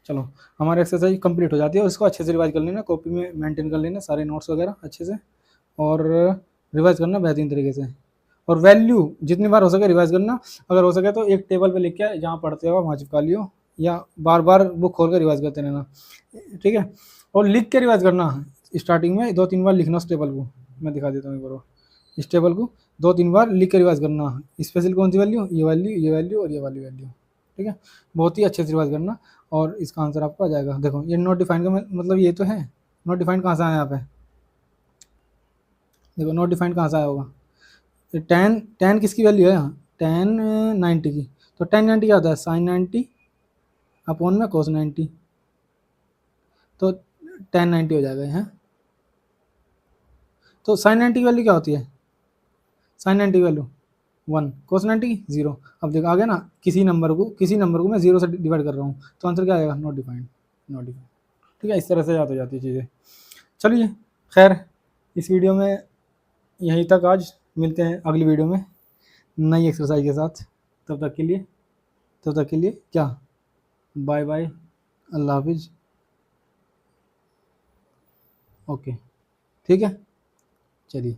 चलो हमारी एक्सरसाइज कंप्लीट हो जाती है, और इसको अच्छे से रिवाइज कर लेना, कॉपी में मेंटेन कर लेना सारे नोट्स वगैरह अच्छे से, और रिवाइज करना बेहतरीन तरीके से। और वैल्यू जितनी बार हो सके रिवाइज करना, अगर हो सके तो एक टेबल पे लिख के जहाँ पढ़ते हो वहाँ चिपका लियो, या बार बार बुक खोल कर रिवाइज करते रहना। ठीक है, और लिख के रिवाइज करना, स्टार्टिंग में 2-3 बार लिखना उस टेबल को, मैं दिखा देता हूँ एक बार, इस टेबल को 2-3 बार लिख के रिवाइज करना, स्पेशल कौन सी वैल्यू, ये वैल्यू, ये वैल्यू और ये वाली वैल्यू। ठीक है, बहुत ही अच्छे से रिवाइज करना, और इसका आंसर आपका आ जाएगा। देखो ये नॉट डिफाइंड का मतलब ये तो है, नॉट डिफाइंड कहाँ से आया यहाँ पे, देखो नॉट डिफाइंड कहाँ से आया होगा, टेन, टेन किसकी वैल्यू है यहाँ, टेन 90 की, तो टेन 90 क्या होता है, साइन 90 अपॉन में कोस 90, तो टेन 90 हो जाएगा यहाँ। तो साइन 90 की वैल्यू क्या होती है, साइन 90 की वैल्यू 1, कोस 90 जीरो। अब देखो आ गया ना, किसी नंबर को मैं जीरो से डिवाइड कर रहा हूँ तो आंसर क्या आएगा, नॉट डिफाइंड, नॉट डिफाइंड। ठीक है, इस तरह से याद हो जाती है चीज़ें। चलिए खैर, इस वीडियो में यहीं तक आज, मिलते हैं अगली वीडियो में नई एक्सरसाइज के साथ। तब तक के लिए, तब तक के लिए क्या, बाय बाय, अल्लाह हाफिज़। ओके, ठीक है, चलिए।